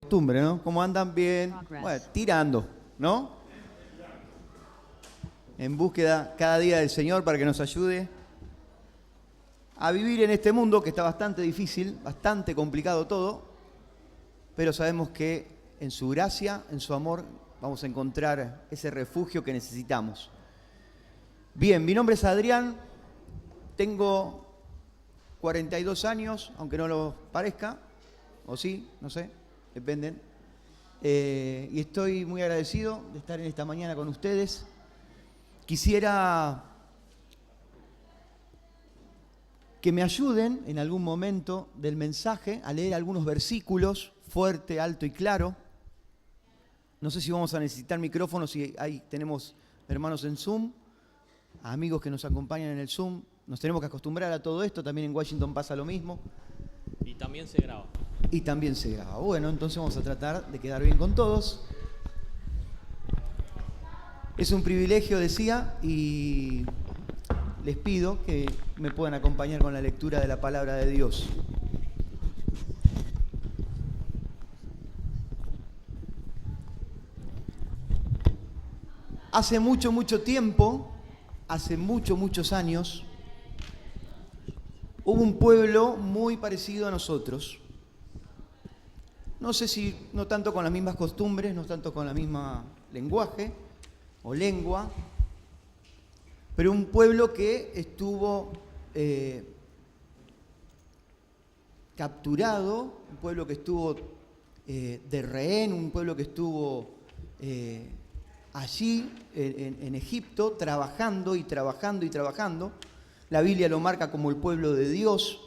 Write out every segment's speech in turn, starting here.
Costumbre, ¿no? ¿Cómo andan? Bien. Bueno, tirando, ¿no? En búsqueda cada día del Señor para que nos ayude a vivir en este mundo que está bastante difícil, bastante complicado todo, pero sabemos que en su gracia, en su amor, vamos a encontrar ese refugio que necesitamos. Bien, mi nombre es Adrián, tengo 42 años, aunque no lo parezca, o sí, no sé, dependen. Y estoy muy agradecido de estar en esta mañana con ustedes. Quisiera que me ayuden en algún momento del mensaje a leer algunos versículos, fuerte, alto y claro. No sé si vamos a necesitar micrófonos, si ahí tenemos hermanos en Zoom, amigos que nos acompañan en el Zoom. Nos tenemos que acostumbrar a todo esto, también en Washington pasa lo mismo. Y también se graba. Y también se graba. Bueno, entonces vamos a tratar de quedar bien con todos. Es un privilegio, decía, y les pido que me puedan acompañar con la lectura de la palabra de Dios. Hace mucho tiempo, hace muchos años, hubo un pueblo muy parecido a nosotros. No sé si no tanto con las mismas costumbres, no tanto con la misma lenguaje o lengua, pero un pueblo que estuvo capturado, un pueblo que estuvo de rehén, un pueblo que estuvo allí en Egipto trabajando y trabajando y trabajando. La Biblia lo marca como el pueblo de Dios.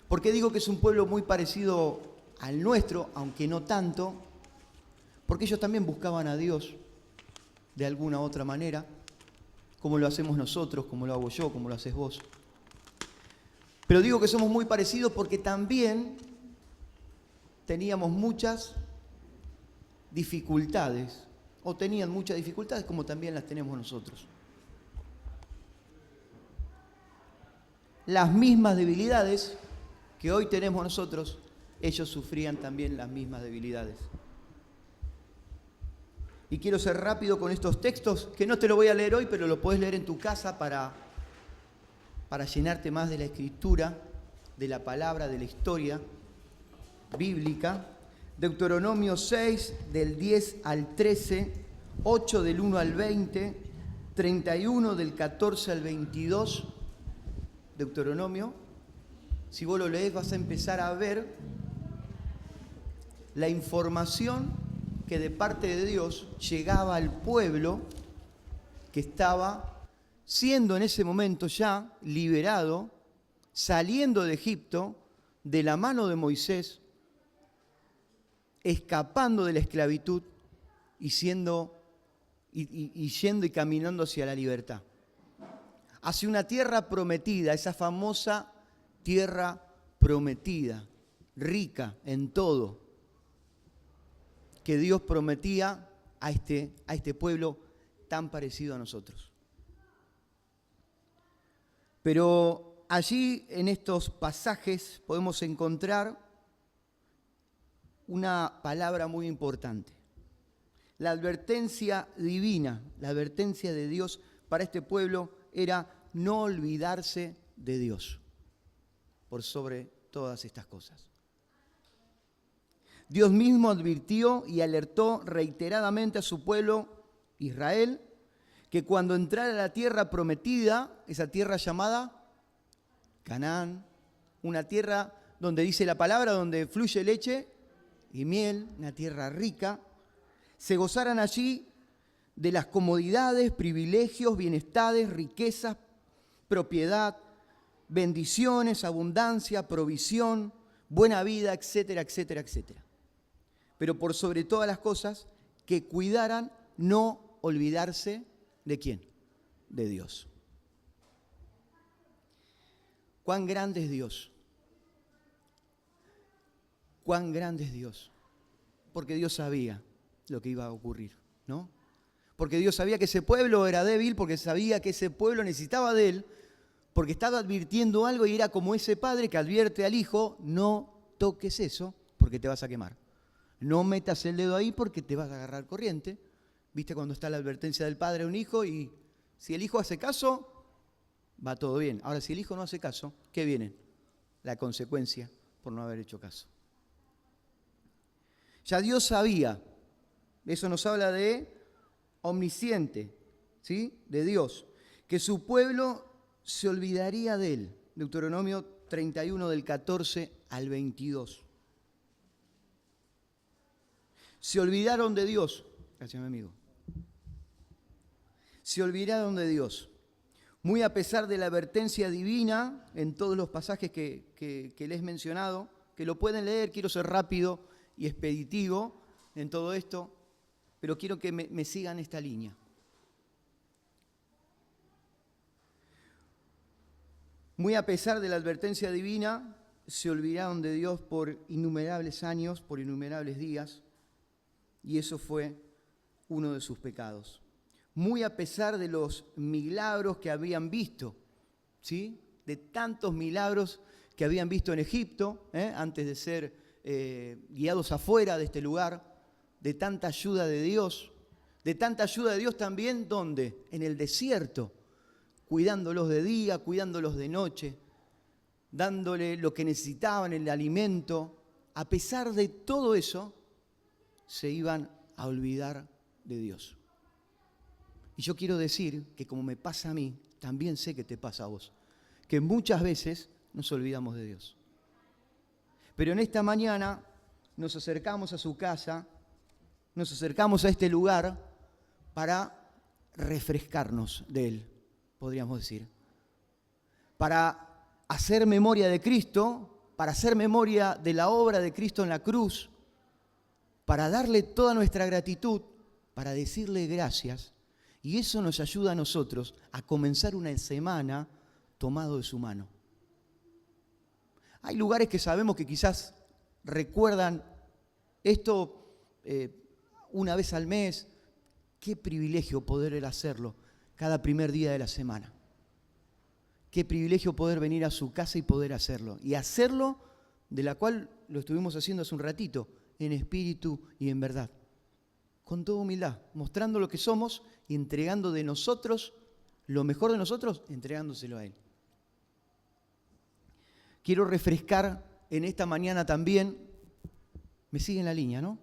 ¿Por qué digo que es un pueblo muy parecido al nuestro, aunque no tanto? Porque ellos también buscaban a Dios de alguna otra manera, como lo hacemos nosotros, como lo hago yo, como lo haces vos. Pero digo que somos muy parecidos porque también teníamos muchas dificultades, o tenían muchas dificultades como también las tenemos nosotros. Las mismas debilidades que hoy tenemos nosotros, ellos sufrían también las mismas debilidades. Y quiero ser rápido con estos textos, que no te lo voy a leer hoy, pero lo podés leer en tu casa para llenarte más de la escritura, de la palabra, de la historia bíblica. Deuteronomio 6, del 10 al 13, 8 del 1 al 20, 31 del 14 al 22. Deuteronomio. Si vos lo lees vas a empezar a ver la información que de parte de Dios llegaba al pueblo que estaba siendo en ese momento ya liberado, saliendo de Egipto, de la mano de Moisés, escapando de la esclavitud y yendo y caminando hacia la libertad. Hacia una tierra prometida, esa famosa tierra prometida, rica en todo, que Dios prometía a este pueblo tan parecido a nosotros. Pero allí en estos pasajes podemos encontrar una palabra muy importante. La advertencia divina, la advertencia de Dios para este pueblo era no olvidarse de Dios por sobre todas estas cosas. Dios mismo advirtió y alertó reiteradamente a su pueblo Israel que cuando entrara a la tierra prometida, esa tierra llamada Canaán, una tierra donde dice la palabra, donde fluye leche y miel, una tierra rica, se gozaran allí de las comodidades, privilegios, bienestares, riquezas, propiedad, bendiciones, abundancia, provisión, buena vida, etcétera, etcétera, etcétera. Pero por sobre todas las cosas, que cuidaran no olvidarse ¿de quién? De Dios. ¿Cuán grande es Dios? ¿Cuán grande es Dios? Porque Dios sabía lo que iba a ocurrir, ¿no? Porque Dios sabía que ese pueblo era débil, porque sabía que ese pueblo necesitaba de Él, porque estaba advirtiendo algo y era como ese padre que advierte al hijo, no toques eso, porque te vas a quemar. No metas el dedo ahí porque te vas a agarrar corriente. ¿Viste cuando está la advertencia del padre a un hijo? Y si el hijo hace caso, va todo bien. Ahora, si el hijo no hace caso, ¿qué viene? La consecuencia por no haber hecho caso. Ya Dios sabía, eso nos habla de omnisciente, ¿sí? De Dios, que su pueblo se olvidaría de él. Deuteronomio 31 del 14 al 22. Se olvidaron de Dios. Gracias, mi amigo. Se olvidaron de Dios. Muy a pesar de la advertencia divina en todos los pasajes que les he mencionado, que lo pueden leer, quiero ser rápido y expeditivo en todo esto, pero quiero que me sigan esta línea. Muy a pesar de la advertencia divina, se olvidaron de Dios por innumerables años, por innumerables días, y eso fue uno de sus pecados. Muy a pesar de los milagros que habían visto, ¿sí? De tantos milagros que habían visto en Egipto, antes de ser guiados afuera de este lugar, de tanta ayuda de Dios también, ¿dónde? En el desierto, cuidándolos de día, cuidándolos de noche, dándole lo que necesitaban, el alimento. A pesar de todo eso, se iban a olvidar de Dios. Y yo quiero decir que como me pasa a mí, también sé que te pasa a vos, que muchas veces nos olvidamos de Dios. Pero en esta mañana nos acercamos a su casa, nos acercamos a este lugar para refrescarnos de Él, podríamos decir. Para hacer memoria de Cristo, para hacer memoria de la obra de Cristo en la cruz, para darle toda nuestra gratitud, para decirle gracias. Y eso nos ayuda a nosotros a comenzar una semana tomado de su mano. Hay lugares que sabemos que quizás recuerdan esto una vez al mes. Qué privilegio poder hacerlo cada primer día de la semana. Qué privilegio poder venir a su casa y poder hacerlo. Y hacerlo de la cual lo estuvimos haciendo hace un ratito, en espíritu y en verdad. Con toda humildad, mostrando lo que somos y entregando de nosotros, lo mejor de nosotros, entregándoselo a Él. Quiero refrescar en esta mañana también, me siguen la línea, ¿no?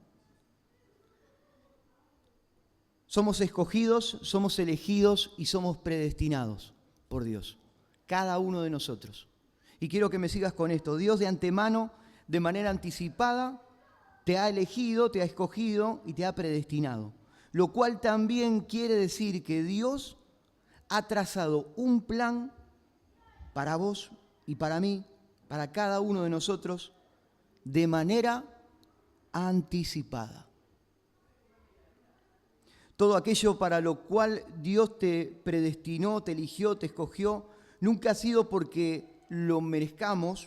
Somos escogidos, somos elegidos y somos predestinados por Dios, cada uno de nosotros. Y quiero que me sigas con esto. Dios de antemano, de manera anticipada, te ha elegido, te ha escogido y te ha predestinado. Lo cual también quiere decir que Dios ha trazado un plan para vos y para mí, para cada uno de nosotros, de manera anticipada. Todo aquello para lo cual Dios te predestinó, te eligió, te escogió, nunca ha sido porque lo merezcamos.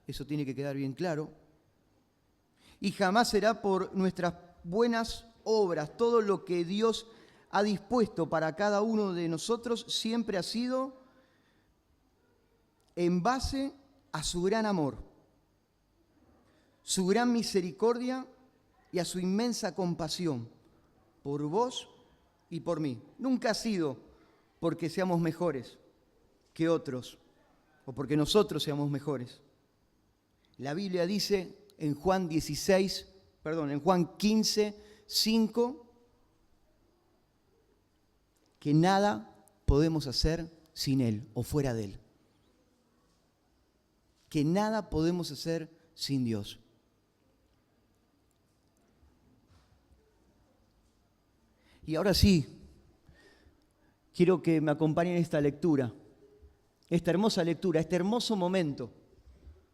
Eso tiene que quedar bien claro. Y jamás será por nuestras buenas obras. Todo lo que Dios ha dispuesto para cada uno de nosotros siempre ha sido en base a su gran amor, su gran misericordia y a su inmensa compasión por vos y por mí. Nunca ha sido porque seamos mejores que otros o porque nosotros seamos mejores. La Biblia dice en Juan 15, 5, que nada podemos hacer sin Él o fuera de Él. Que nada podemos hacer sin Dios. Y ahora sí, quiero que me acompañen en esta lectura, esta hermosa lectura, este hermoso momento.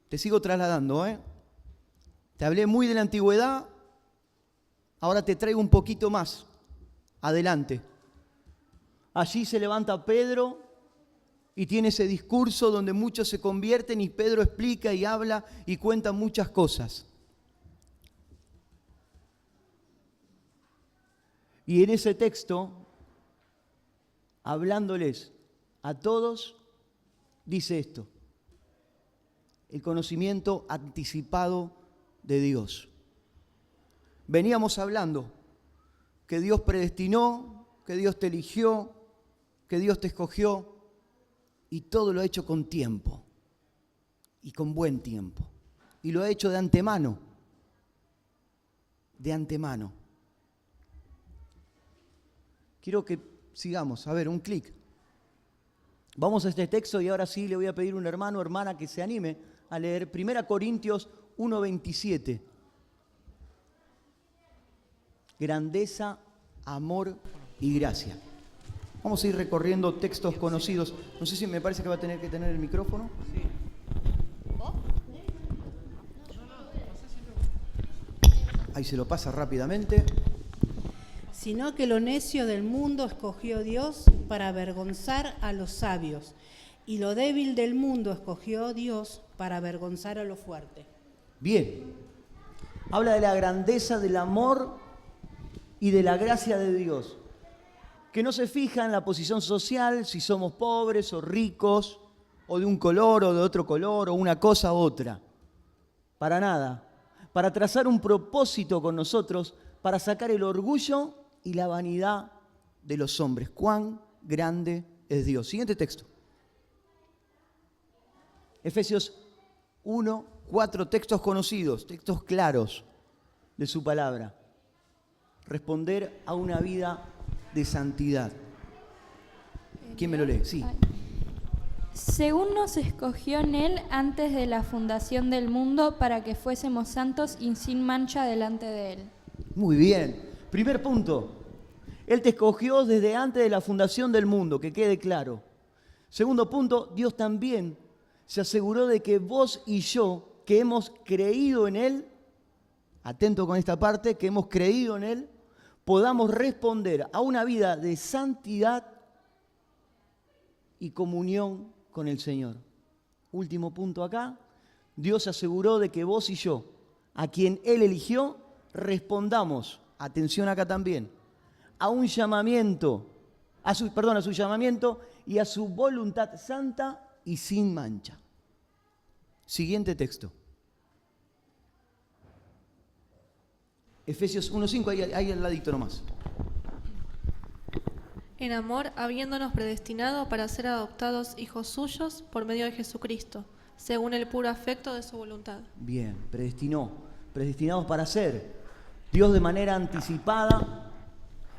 Te sigo trasladando, ¿eh? Te hablé muy de la antigüedad, ahora te traigo un poquito más adelante. Allí se levanta Pedro y tiene ese discurso donde muchos se convierten y Pedro explica y habla y cuenta muchas cosas. Y en ese texto, hablándoles a todos, dice esto: el conocimiento anticipado de Dios. Veníamos hablando que Dios predestinó, que Dios te eligió, que Dios te escogió, y todo lo ha hecho con tiempo y con buen tiempo. Y lo ha hecho de antemano. De antemano. Quiero que sigamos. A ver, un clic. Vamos a este texto y ahora sí le voy a pedir a un hermano o hermana que se anime a leer 1 Corintios 1:27. Grandeza, amor y gracia. Vamos a ir recorriendo textos conocidos. No sé si me parece que va a tener que tener el micrófono. Ahí se lo pasa rápidamente. Sino que lo necio del mundo escogió Dios para avergonzar a los sabios, y lo débil del mundo escogió Dios para avergonzar a lo fuerte. Bien. Habla de la grandeza del amor y de la gracia de Dios, que no se fija en la posición social, si somos pobres o ricos, o de un color o de otro color, o una cosa u otra. Para nada. Para trazar un propósito con nosotros, para sacar el orgullo y la vanidad de los hombres. ¡Cuán grande es Dios! Siguiente texto. Efesios 1, 4 textos conocidos, textos claros de su palabra. Responder a una vida de santidad. ¿Quién me lo lee? Sí. Según nos escogió en Él antes de la fundación del mundo para que fuésemos santos y sin mancha delante de Él. Muy bien. Primer punto. Él te escogió desde antes de la fundación del mundo, que quede claro. Segundo punto, Dios también se aseguró de que vos y yo, que hemos creído en Él, atento con esta parte, que hemos creído en Él, podamos responder a una vida de santidad y comunión con el Señor. Último punto acá, Dios se aseguró de que vos y yo, a quien Él eligió, respondamos, atención acá también, a un llamamiento, a su llamamiento y a su voluntad santa y sin mancha. Siguiente texto. Efesios 1:5, ahí al ladito nomás. En amor, habiéndonos predestinado para ser adoptados hijos suyos por medio de Jesucristo, según el puro afecto de su voluntad. Bien, predestinados para ser. Dios de manera anticipada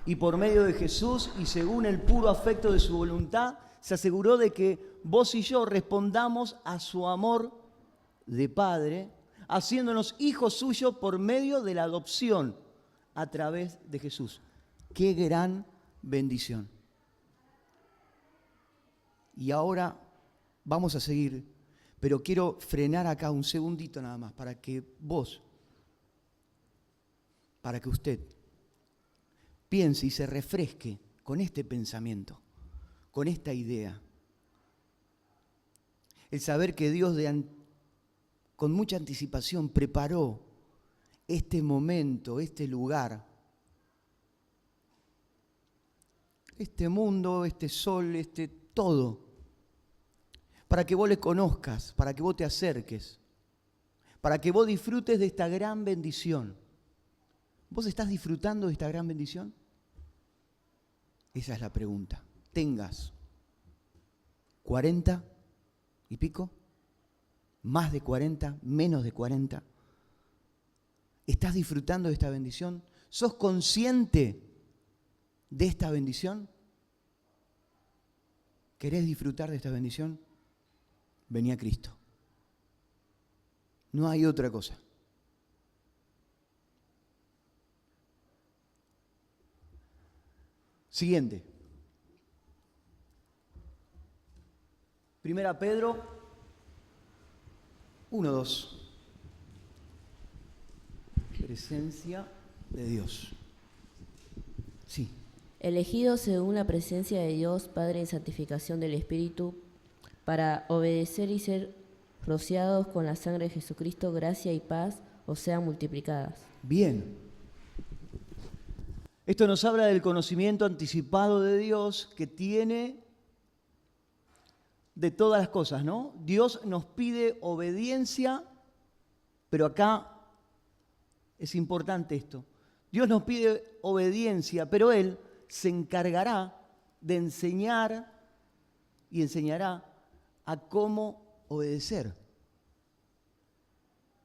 y por medio de Jesús y según el puro afecto de su voluntad, se aseguró de que vos y yo respondamos a su amor de Padre, haciéndonos hijos suyos por medio de la adopción a través de Jesús. ¡Qué gran bendición! Y ahora vamos a seguir, pero quiero frenar acá un segundito nada más para que usted piense y se refresque con este pensamiento, con esta idea. El saber que Dios con mucha anticipación preparó este momento, este lugar, este mundo, este sol, todo, para que vos le conozcas, para que vos te acerques, para que vos disfrutes de esta gran bendición. ¿Vos estás disfrutando de esta gran bendición? Esa es la pregunta. Tengas 40 y pico, más de 40, menos de 40. ¿Estás disfrutando de esta bendición? ¿Sos consciente de esta bendición? ¿Querés disfrutar de esta bendición? Vení a Cristo. No hay otra cosa. Siguiente. 1 Pedro 1:2. Presencia de Dios. Sí. Elegidos según la presencia de Dios, Padre en santificación del Espíritu, para obedecer y ser rociados con la sangre de Jesucristo, gracia y paz os sean multiplicadas. Bien. Esto nos habla del conocimiento anticipado de Dios que tiene de todas las cosas, ¿no? Dios nos pide obediencia, pero acá es importante esto. Dios nos pide obediencia, pero Él se encargará de enseñar y enseñará a cómo obedecer.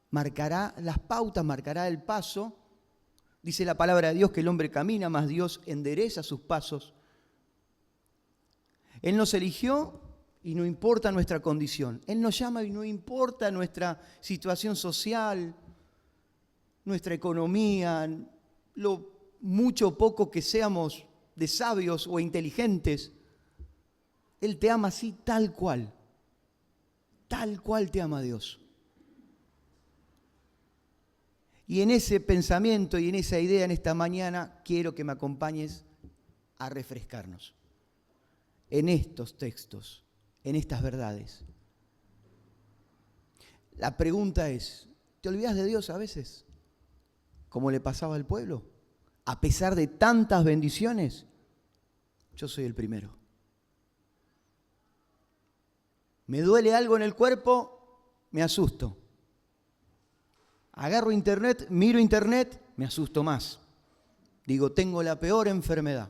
Marcará las pautas, marcará el paso. Dice la palabra de Dios que el hombre camina, mas Dios endereza sus pasos. Él nos eligió y no importa nuestra condición. Él nos llama y no importa nuestra situación social, nuestra economía, lo mucho o poco que seamos de sabios o inteligentes. Él te ama así tal cual te ama Dios. Y en ese pensamiento y en esa idea en esta mañana quiero que me acompañes a refrescarnos en estos textos, en estas verdades. La pregunta es, ¿te olvidas de Dios a veces? Como le pasaba al pueblo. A pesar de tantas bendiciones, yo soy el primero. Me duele algo en el cuerpo, me asusto. Agarro internet, miro internet, me asusto más. Digo, tengo la peor enfermedad.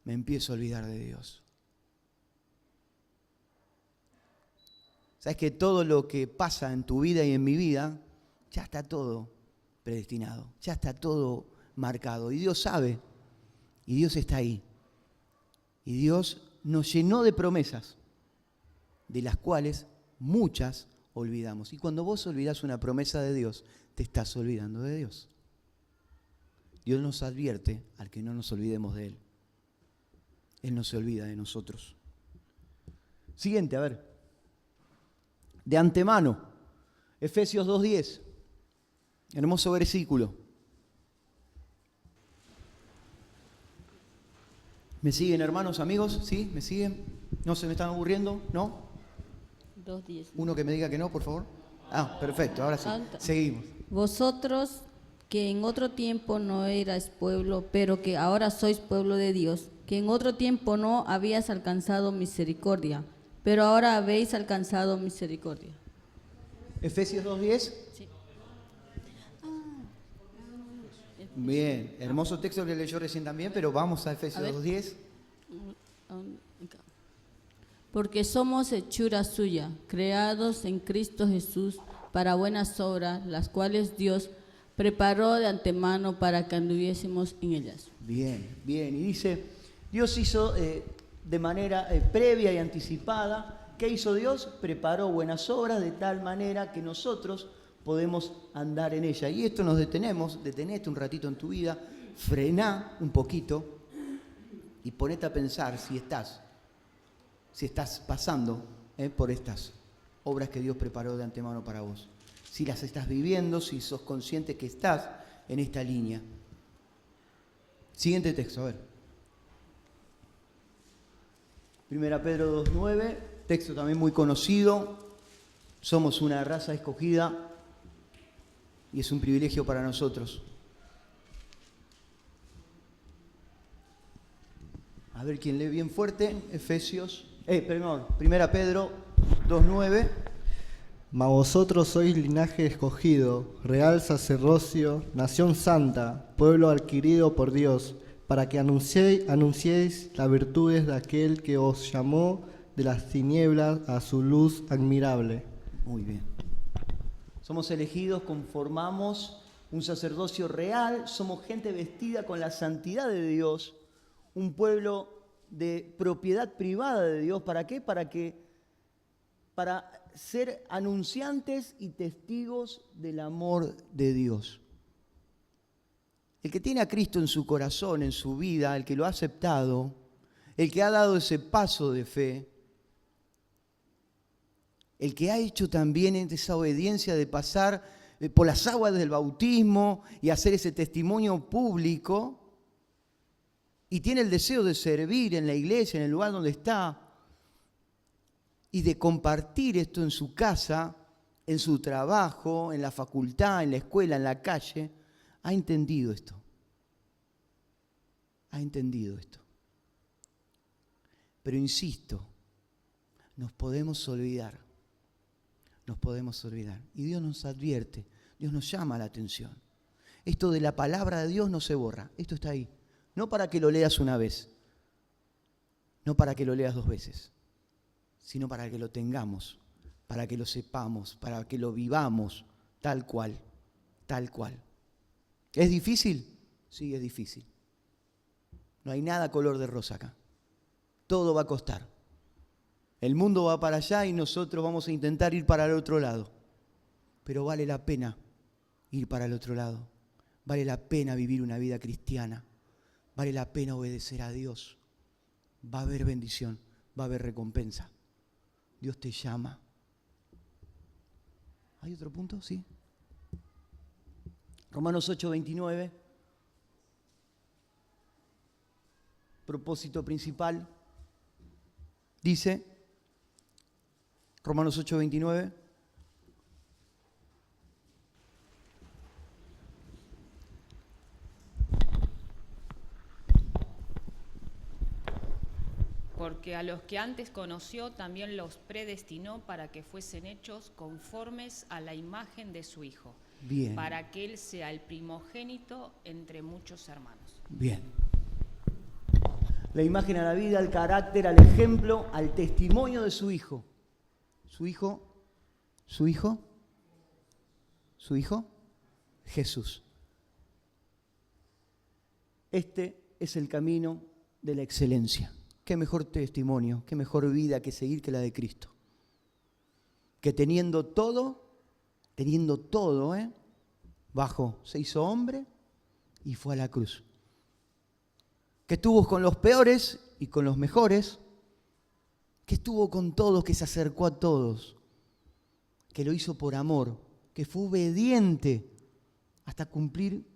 Me empiezo a olvidar de Dios. ¿Sabes que todo lo que pasa en tu vida y en mi vida, ya está todo predestinado, ya está todo marcado? Y Dios sabe, y Dios está ahí. Y Dios nos llenó de promesas, de las cuales muchas olvidamos. Y cuando vos olvidás una promesa de Dios, te estás olvidando de Dios. Dios nos advierte al que no nos olvidemos de Él. Él no se olvida de nosotros. Siguiente, a ver. De antemano, Efesios 2:10. Hermoso versículo. ¿Me siguen, hermanos, amigos? ¿Sí? ¿Me siguen? ¿No se me están aburriendo? ¿No? 2:10. Uno que me diga que no, por favor. Ah, perfecto, ahora sí. Seguimos. Vosotros que en otro tiempo no erais pueblo, pero que ahora sois pueblo de Dios, que en otro tiempo no habías alcanzado misericordia, pero ahora habéis alcanzado misericordia. Efesios 2:10. Sí. Bien, hermoso texto que leyó recién también, pero vamos a Efesios 2:10. Porque somos hechura suya, creados en Cristo Jesús para buenas obras, las cuales Dios preparó de antemano para que anduviésemos en ellas. Bien, bien. Y dice, Dios hizo de manera previa y anticipada. ¿Qué hizo Dios? Preparó buenas obras de tal manera que nosotros podemos andar en ella. Y esto nos detenete un ratito en tu vida, frená un poquito y ponete a pensar si estás pasando por estas obras que Dios preparó de antemano para vos. Si las estás viviendo, si sos consciente que estás en esta línea. Siguiente texto, a ver. 1 Pedro 2:9, texto también muy conocido. Somos una raza escogida y es un privilegio para nosotros. A ver quién lee bien fuerte. 1 Pedro 2:9. Mas vosotros sois linaje escogido, real sacerdocio, nación santa, pueblo adquirido por Dios, para que anunciéis las virtudes de aquel que os llamó de las tinieblas a su luz admirable. Muy bien. Somos elegidos, conformamos un sacerdocio real, somos gente vestida con la santidad de Dios, un pueblo de propiedad privada de Dios. ¿Para qué? Para ser anunciantes y testigos del amor de Dios. El que tiene a Cristo en su corazón, en su vida, el que lo ha aceptado, el que ha dado ese paso de fe, el que ha hecho también esa obediencia de pasar por las aguas del bautismo y hacer ese testimonio público, y tiene el deseo de servir en la iglesia, en el lugar donde está, y de compartir esto en su casa, en su trabajo, en la facultad, en la escuela, en la calle, ha entendido esto. Ha entendido esto. Pero insisto, nos podemos olvidar. Nos podemos olvidar. Y Dios nos advierte, Dios nos llama la atención. Esto de la palabra de Dios no se borra, esto está ahí. No para que lo leas una vez, no para que lo leas 2 veces, sino para que lo tengamos, para que lo sepamos, para que lo vivamos tal cual, tal cual. ¿Es difícil? Sí, es difícil. No hay nada color de rosa acá. Todo va a costar. El mundo va para allá y nosotros vamos a intentar ir para el otro lado. Pero vale la pena ir para el otro lado. Vale la pena vivir una vida cristiana. Vale la pena obedecer a Dios. Va a haber bendición, va a haber recompensa. Dios te llama. ¿Hay otro punto? Sí. Romanos 8:29. Propósito principal. Dice, Romanos 8:29. Porque a los que antes conoció también los predestinó para que fuesen hechos conformes a la imagen de su Hijo, Bien. para que Él sea el primogénito entre muchos hermanos. Bien. La imagen a la vida, al carácter, al ejemplo, al testimonio de su Hijo. ¿Su Hijo? ¿Su Hijo? ¿Su Hijo? Jesús. Este es el camino de la excelencia. Qué mejor testimonio, qué mejor vida que seguir que la de Cristo. Que teniendo todo, bajó, se hizo hombre y fue a la cruz. Que estuvo con los peores y con los mejores. Que estuvo con todos, que se acercó a todos. Que lo hizo por amor, que fue obediente hasta cumplir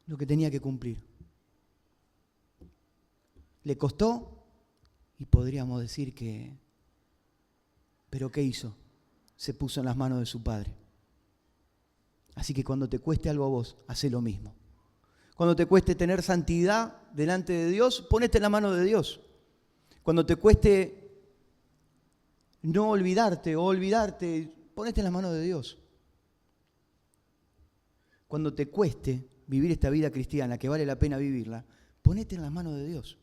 lo que tenía que cumplir. Le costó y podríamos decir que... ¿Pero qué hizo? Se puso en las manos de su Padre. Así que cuando te cueste algo a vos, hacé lo mismo. Cuando te cueste tener santidad delante de Dios, ponete en la mano de Dios. Cuando te cueste no olvidarte o olvidarte, ponete en la mano de Dios. Cuando te cueste vivir esta vida cristiana, que vale la pena vivirla, ponete en las manos de Dios.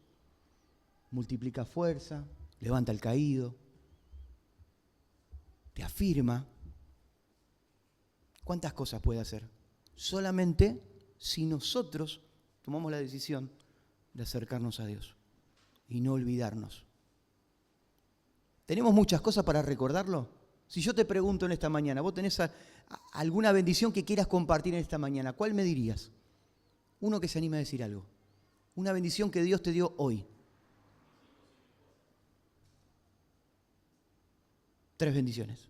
Multiplica fuerza, levanta al caído, te afirma. ¿Cuántas cosas puede hacer? Solamente si nosotros tomamos la decisión de acercarnos a Dios y no olvidarnos. ¿Tenemos muchas cosas para recordarlo? Si yo te pregunto en esta mañana, ¿vos tenés alguna bendición que quieras compartir en esta mañana? ¿Cuál me dirías? Uno que se anime a decir algo. Una bendición que Dios te dio hoy. 3 bendiciones.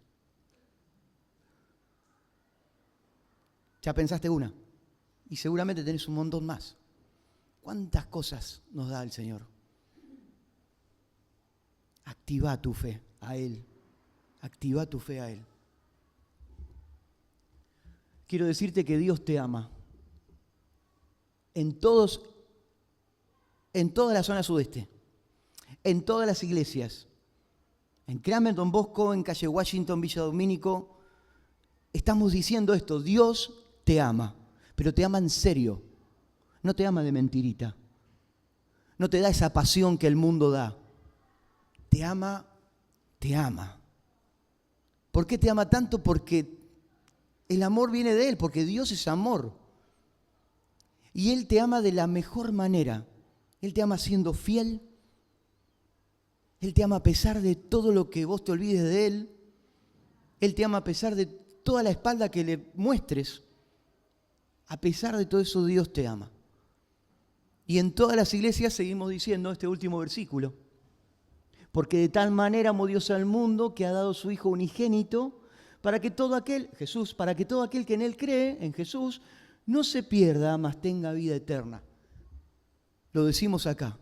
Ya pensaste una y seguramente tenés un montón más. ¿Cuántas cosas nos da el Señor? Activa tu fe a Él. Activa tu fe a Él. Quiero decirte que Dios te ama. En toda la zona sudeste, en todas las iglesias, en Creame Don Bosco, en calle Washington, Villa Domínico, estamos diciendo esto: Dios te ama, pero te ama en serio, no te ama de mentirita, no te da esa pasión que el mundo da, te ama, te ama. ¿Por qué te ama tanto? Porque el amor viene de Él, porque Dios es amor. Y Él te ama de la mejor manera. Él te ama siendo fiel. Él te ama a pesar de todo lo que vos te olvides de Él. Él te ama a pesar de toda la espalda que le muestres. A pesar de todo eso, Dios te ama. Y en todas las iglesias seguimos diciendo este último versículo. Porque de tal manera amó Dios al mundo que ha dado su Hijo unigénito para que todo aquel, Jesús, para que todo aquel que en Él cree, en Jesús, no se pierda, mas tenga vida eterna. Lo decimos acá.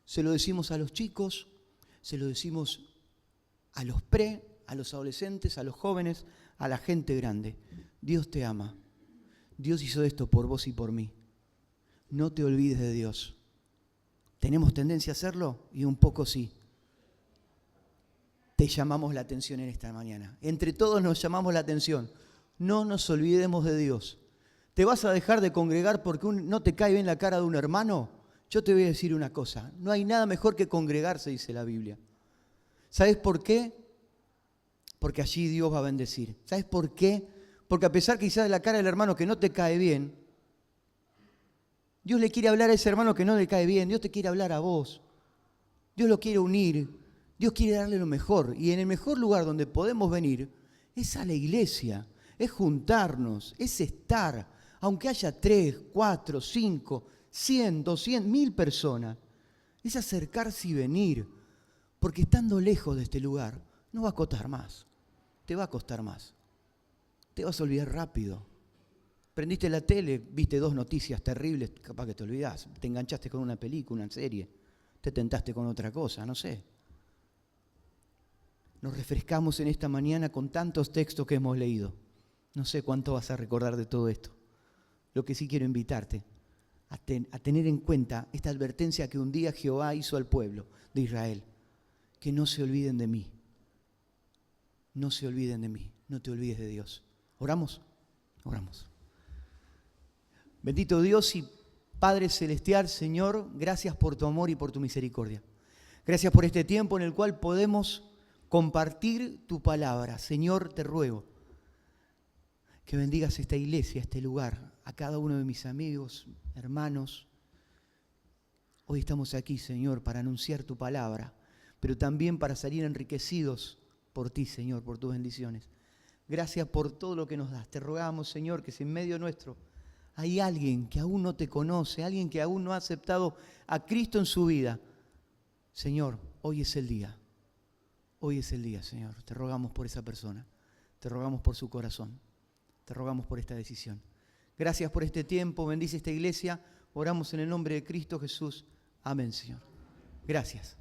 Se lo decimos a los chicos, se lo decimos a los a los adolescentes, a los jóvenes, a la gente grande. Dios te ama. Dios hizo esto por vos y por mí. No te olvides de Dios. ¿Tenemos tendencia a hacerlo? Y un poco sí. te llamamos la atención en esta mañana. Entre todos nos llamamos la atención. No nos olvidemos de Dios. ¿Te vas a dejar de congregar porque no te cae bien la cara de un hermano? Yo te voy a decir una cosa. No hay nada mejor que congregarse, dice la Biblia. ¿Sabes por qué? Porque allí Dios va a bendecir. ¿Sabes por qué? Porque a pesar quizás de la cara del hermano que no te cae bien, Dios le quiere hablar a ese hermano que no le cae bien. Dios te quiere hablar a vos. Dios lo quiere unir. Dios quiere darle lo mejor. Y en el mejor lugar donde podemos venir es a la iglesia. Es juntarnos, es estar. Aunque haya 3, 4, 5, 100, 200, 1000 personas. Es acercarse y venir. Porque estando lejos de este lugar, no va a costar más. Te va a costar más. Te vas a olvidar rápido. Prendiste la tele, viste 2 noticias terribles, capaz que te olvidás. Te enganchaste con una película, una serie. Te tentaste con otra cosa, no sé. Nos refrescamos en esta mañana con tantos textos que hemos leído. No sé cuánto vas a recordar de todo esto. Lo que sí quiero invitarte a tener en cuenta esta advertencia que un día Jehová hizo al pueblo de Israel. Que no se olviden de mí. No se olviden de mí. No te olvides de Dios. ¿Oramos? Oramos. Bendito Dios y Padre Celestial, Señor, gracias por tu amor y por tu misericordia. Gracias por este tiempo en el cual podemos compartir tu palabra. Señor, te ruego que bendigas esta iglesia, este lugar, a cada uno de mis amigos, hermanos. Hoy estamos aquí, Señor, para anunciar tu palabra, pero también para salir enriquecidos por ti, Señor, por tus bendiciones. Gracias por todo lo que nos das. Te rogamos, Señor, que si en medio nuestro hay alguien que aún no te conoce, alguien que aún no ha aceptado a Cristo en su vida, Señor, hoy es el día. Hoy es el día, Señor. Te rogamos por esa persona. Te rogamos por su corazón. Te rogamos por esta decisión. Gracias por este tiempo. Bendice esta iglesia. Oramos en el nombre de Cristo Jesús. Amén, Señor. Gracias.